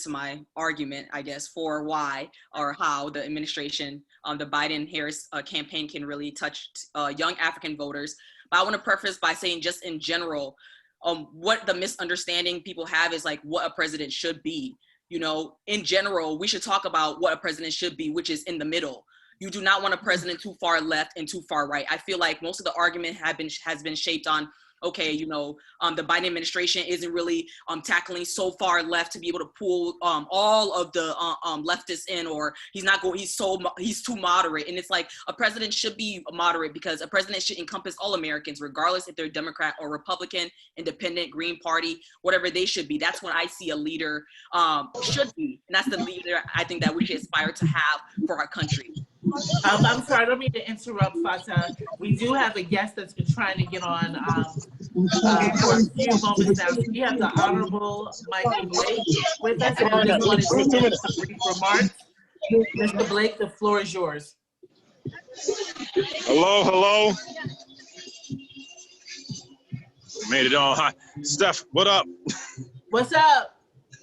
to my argument, I guess, for why or how the administration, the Biden-Harris campaign can really touch young African voters. But I want to preface by saying, just in general, what the misunderstanding people have is like what a president should be. You know, in general, we should talk about what a president should be, which is in the middle. You do not want a president too far left and too far right. I feel like most of the argument has been shaped on, okay, you know, the Biden administration isn't really tackling so far left to be able to pull all of the leftists in, or he's too moderate. And it's like, a president should be moderate because a president should encompass all Americans, regardless if they're Democrat or Republican, independent, Green Party, whatever they should be. That's what I see a leader should be. And that's the leader I think that we should aspire to have for our country. I'm sorry, I don't mean to interrupt, Fata. We do have a guest that's been trying to get on for a few moments now. So we have the Honorable Michael Blake with us, and I just want to take in some brief remarks. Mr. Blake, the floor is yours. Hello, hello. Made it on. Hi, Steph. What up? What's up?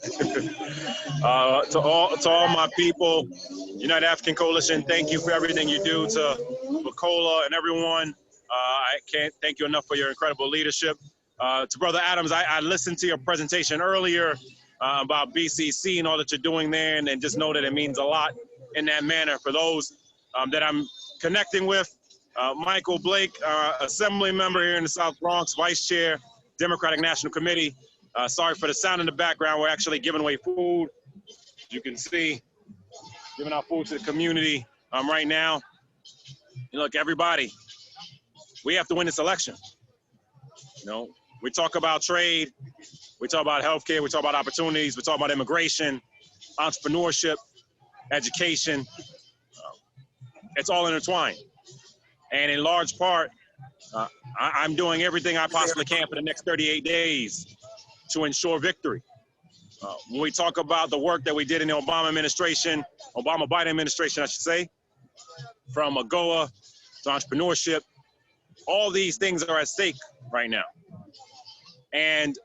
To all my people, United African Coalition, thank you for everything you do. To Bacola and everyone, I can't thank you enough for your incredible leadership. To Brother Adams, I listened to your presentation earlier about BCC and all that you're doing there, and just know that it means a lot in that manner. For those that I'm connecting with, Michael Blake, Assembly member here in the South Bronx, Vice Chair, Democratic National Committee. Sorry for the sound in the background. We're actually giving away food. You can see, giving out food to the community right now. And look, everybody, we have to win this election. You know, we talk about trade, we talk about healthcare, we talk about opportunities, we talk about immigration, entrepreneurship, education. It's all intertwined. And in large part, I'm doing everything I possibly can for the next 38 days to ensure victory. When we talk about the work that we did in the Obama administration, Obama-Biden administration, I should say, from AGOA to entrepreneurship, all these things are at stake right now. And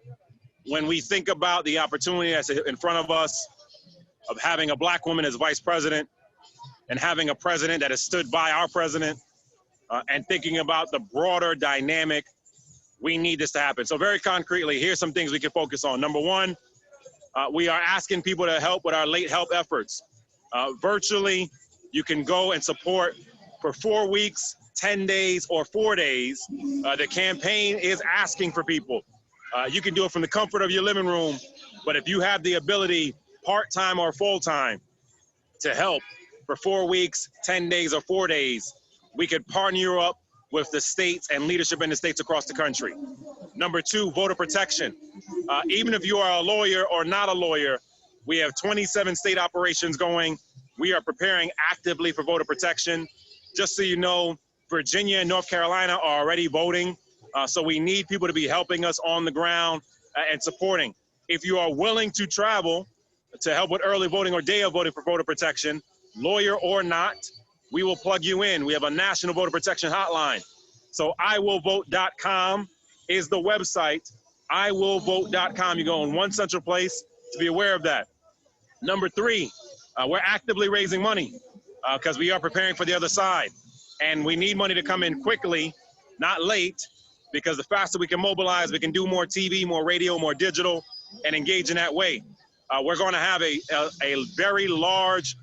when we think about the opportunity that's in front of us of having a Black woman as vice president and having a president that has stood by our president and thinking about the broader dynamic, we need this to happen. So very concretely, here's some things we can focus on. Number one, we are asking people to help with our late help efforts. Virtually, you can go and support for 4 weeks, 10 days, or 4 days. The campaign is asking for people. You can do it from the comfort of your living room, but if you have the ability, part-time or full-time, to help for 4 weeks, 10 days, or 4 days, we could partner you up with the states and leadership in the states across the country. Number two, voter protection. Even if you are a lawyer or not a lawyer, we have 27 state operations going. We are preparing actively for voter protection. Just so you know, Virginia and North Carolina are already voting. So we need people to be helping us on the ground and supporting. If you are willing to travel to help with early voting or day of voting for voter protection, lawyer or not, we will plug you in. We have a national voter protection hotline. So iwillvote.com is the website. iwillvote.com. You go in one central place to be aware of that. Number three, we're actively raising money because we are preparing for the other side. And we need money to come in quickly, not late, because the faster we can mobilize, we can do more TV, more radio, more digital, and engage in that way. We're going to have a very large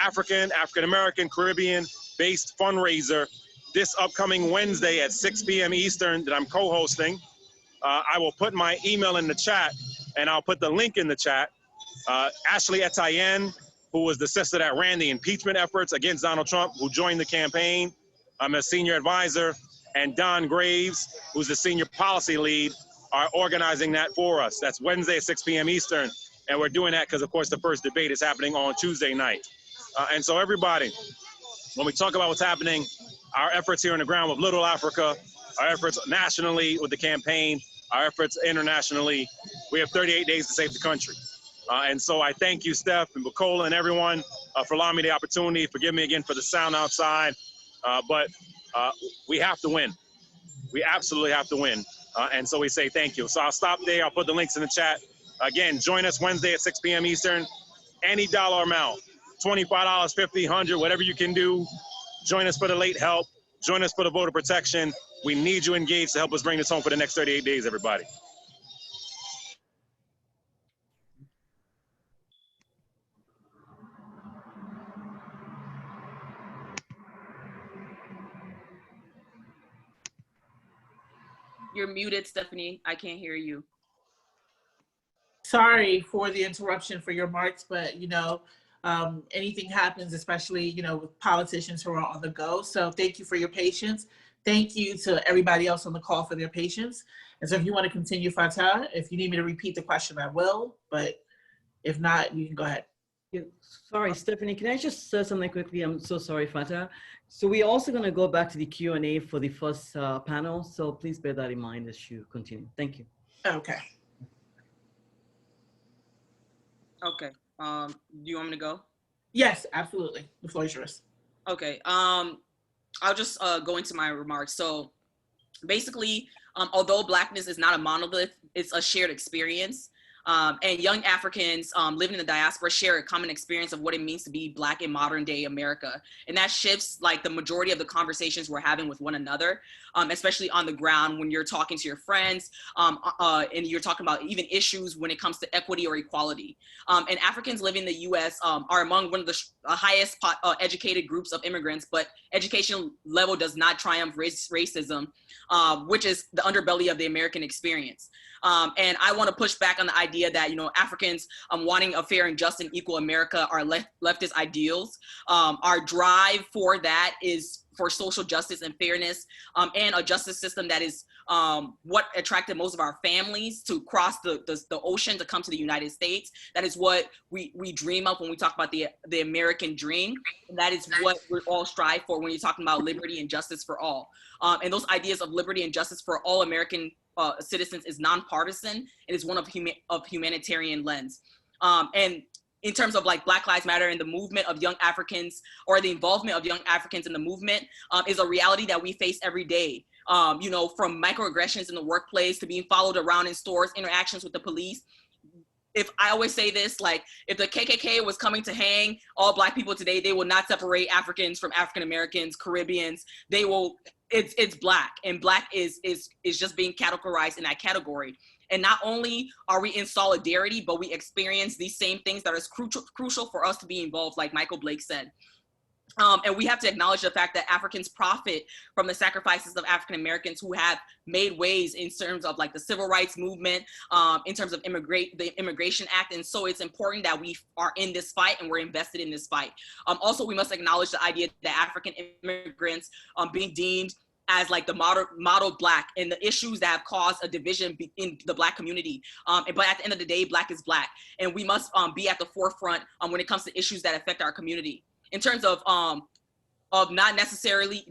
African-American, Caribbean-based fundraiser this upcoming Wednesday at 6 p.m. Eastern that I'm co-hosting. I will put my email in the chat, and I'll put the link in the chat. Ashley Etienne, who was the sister that ran the impeachment efforts against Donald Trump, who joined the campaign. I'm a senior advisor, and Don Graves, who's the senior policy lead, are organizing that for us. That's Wednesday at 6 p.m. Eastern. And we're doing that because, of course, the first debate is happening on Tuesday night. And so everybody, when we talk about what's happening, our efforts here on the ground with Little Africa, our efforts nationally with the campaign, our efforts internationally, we have 38 days to save the country. And so I thank you, Steph and Bacola and everyone for allowing me the opportunity. Forgive me again for the sound outside, but we have to win. We absolutely have to win. And so we say thank you. So I'll stop there. I'll put the links in the chat. Again, join us Wednesday at 6 p.m. Eastern. Any dollar amount, $25, $50, $100, whatever you can do. Join us for the late help. Join us for the voter protection. We need you engaged to help us bring this home for the next 38 days, everybody. You're muted, Stephanie. I can't hear you. Sorry for the interruption for your remarks, but anything happens, especially with politicians who are on the go. So thank you for your patience. Thank you to everybody else on the call for their patience. And so if you want to continue, Fata, if you need me to repeat the question, I will. But if not, you can go ahead. Yeah, sorry, Stephanie, can I just say something quickly? I'm so sorry, Fata. So we're also going to go back to the Q&A for the first panel. So please bear that in mind as you continue. Thank you. Okay. Okay. Do you want me to go? Yes, absolutely. The floor is yours. Okay. I'll just go into my remarks. So basically, although Blackness is not a monolith, it's a shared experience. And young Africans living in the diaspora share a common experience of what it means to be Black in modern day America. And that shifts like the majority of the conversations we're having with one another, especially on the ground when you're talking to your friends and you're talking about even issues when it comes to equity or equality. And Africans living in the US are among one of the highest educated groups of immigrants, but education level does not triumph racism, which is the underbelly of the American experience. And I want to push back on the idea that, Africans wanting a fair and just and equal America are leftist ideals. Our drive for that is for social justice and fairness and a justice system that is what attracted most of our families to cross the ocean to come to the United States. That is what we dream of when we talk about the American dream. And that is what we all strive for when you're talking about liberty and justice for all. And those ideas of liberty and justice for all American citizens is nonpartisan. It is one of humanitarian lens. And in terms of like Black Lives Matter and the movement of young Africans or the involvement of young Africans in the movement is a reality that we face every day. From microaggressions in the workplace to being followed around in stores, interactions with the police. If I always say this, like if the KKK was coming to hang all Black people today, they will not separate Africans from African Americans, Caribbeans. They will. It's Black, and Black is just being categorized in that category. And not only are we in solidarity, but we experience these same things that is crucial for us to be involved, like Michael Blake said. And we have to acknowledge the fact that Africans profit from the sacrifices of African Americans who have made ways in terms of like the civil rights movement, in terms of the Immigration Act. And so it's important that we are in this fight and we're invested in this fight. Also, we must acknowledge the idea that African immigrants being deemed as like the model Black and the issues that have caused a division in the Black community. But at the end of the day, Black is Black. And we must be at the forefront when it comes to issues that affect our community. In terms of not necessarily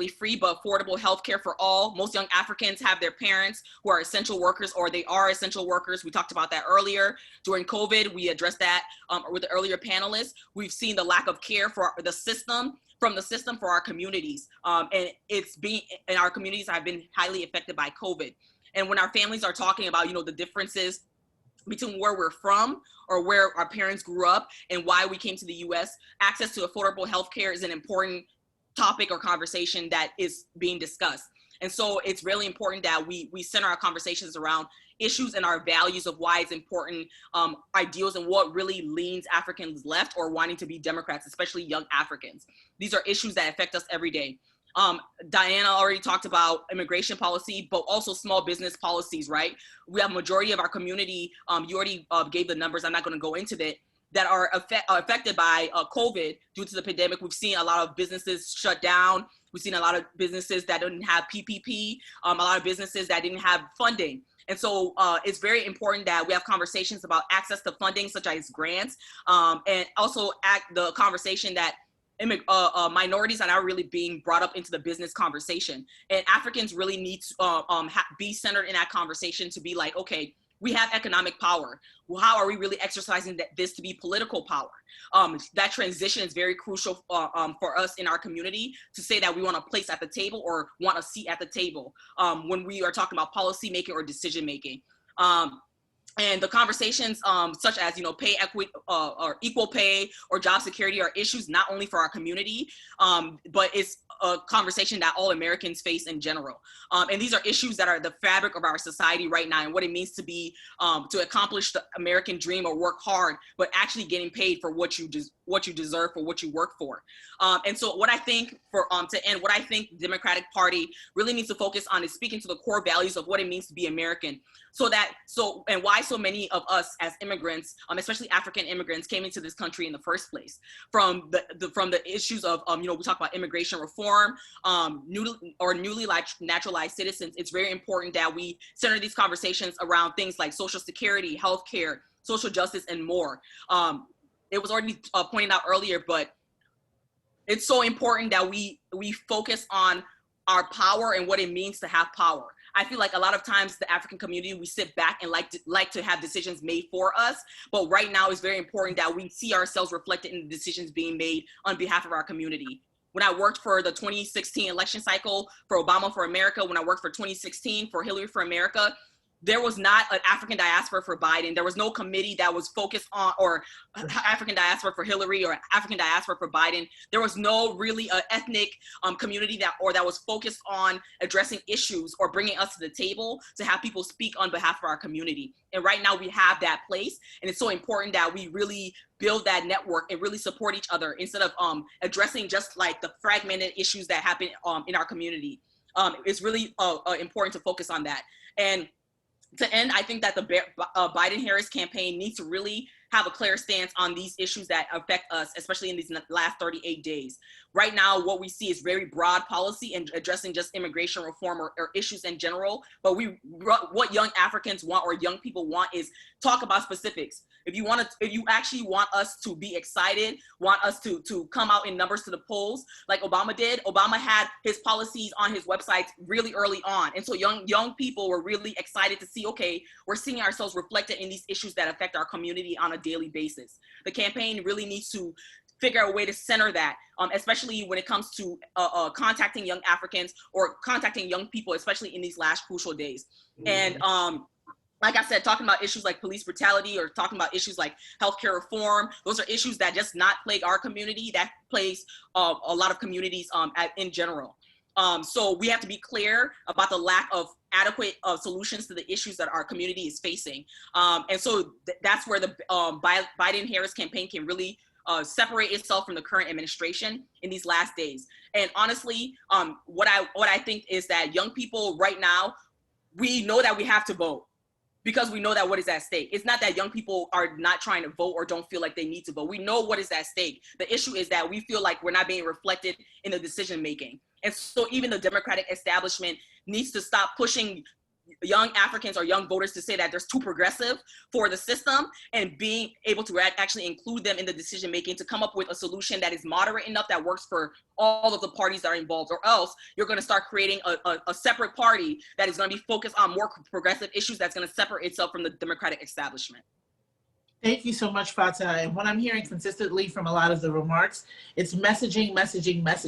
free, but affordable healthcare for all. Most young Africans have their parents who are essential workers or they are essential workers. We talked about that earlier. During COVID, we addressed that with the earlier panelists. We've seen the lack of care for the system for our communities. And our communities have been highly affected by COVID. And when our families are talking about, the differences between where we're from or where our parents grew up and why we came to the US, access to affordable healthcare is an important topic or conversation that is being discussed. And so it's really important that we center our conversations around issues and our values of why it's important, ideals and what really leans Africans left or wanting to be Democrats, especially young Africans. These are issues that affect us every day. Diana already talked about immigration policy, but also small business policies, right? We have a majority of our community, you already gave the numbers, I'm not gonna go into that, that are affected by COVID due to the pandemic. We've seen a lot of businesses shut down. We've seen a lot of businesses that didn't have PPP, a lot of businesses that didn't have funding. And so it's very important that we have conversations about access to funding, such as grants, and also the conversation that minorities are not really being brought up into the business conversation. And Africans really need to be centered in that conversation to be like, okay, we have economic power. Well, how are we really exercising this to be political power? That transition is very crucial for us in our community to say that we want a place at the table or want a seat at the table when we are talking about policy making or decision making. And the conversations such as, pay equity or equal pay or job security are issues not only for our community, but it's a conversation that all Americans face in general. And these are issues that are the fabric of our society right now, and what it means to be, to accomplish the American dream or work hard, but actually getting paid for what you deserve, for what you work for. And so what I think to end, what I think the Democratic Party really needs to focus on is speaking to the core values of what it means to be American. And why so many of us as immigrants, especially African immigrants, came into this country in the first place. From the issues of, we talk about immigration reform, newly naturalized citizens. It's very important that we center these conversations around things like Social Security, healthcare, social justice, and more. It was already pointed out earlier, but it's so important that we focus on our power and what it means to have power. I feel like a lot of times the African community, we sit back and like to have decisions made for us. But right now it's very important that we see ourselves reflected in the decisions being made on behalf of our community. When I worked for the 2016 election cycle for Obama for America, when I worked for 2016 for Hillary for America, there was not an African diaspora for Biden. There was no committee that was focused on, or African diaspora for Hillary or African diaspora for Biden. There was no really ethnic community that was focused on addressing issues or bringing us to the table to have people speak on behalf of our community. And right now we have that place, and it's so important that we really build that network and really support each other instead of addressing just like the fragmented issues that happen in our community. It's really important to focus on that. And to end, I think that the Biden-Harris campaign needs to really have a clear stance on these issues that affect us, especially in these last 38 days. Right now, what we see is very broad policy and addressing just immigration reform or issues in general. But what young Africans want or young people want is talk about specifics. If you actually want us to be excited, want us to come out in numbers to the polls, like Obama did, Obama had his policies on his website really early on. And so young people were really excited to see, okay, we're seeing ourselves reflected in these issues that affect our community on a daily basis. The campaign really needs to figure out a way to center that, especially when it comes to contacting young Africans or contacting young people, especially in these last crucial days. And like I said, talking about issues like police brutality or talking about issues like healthcare reform, those are issues that just not plague our community, that plagues a lot of communities in general. So we have to be clear about the lack of adequate solutions to the issues that our community is facing. And so that's where the Biden-Harris campaign can really separate itself from the current administration in these last days. And honestly, what I think is that young people right now, we know that we have to vote, because we know that what is at stake. It's not that young people are not trying to vote or don't feel like they need to vote. We know what is at stake. The issue is that we feel like we're not being reflected in the decision making. And so even the Democratic establishment needs to stop pushing young Africans or young voters to say that they're too progressive for the system, and being able to actually include them in the decision making to come up with a solution that is moderate enough that works for all of the parties that are involved, or else you're going to start creating a separate party that is going to be focused on more progressive issues that's going to separate itself from the Democratic establishment. Thank you so much, Fata. And what I'm hearing consistently from a lot of the remarks, it's messaging, messaging, messaging.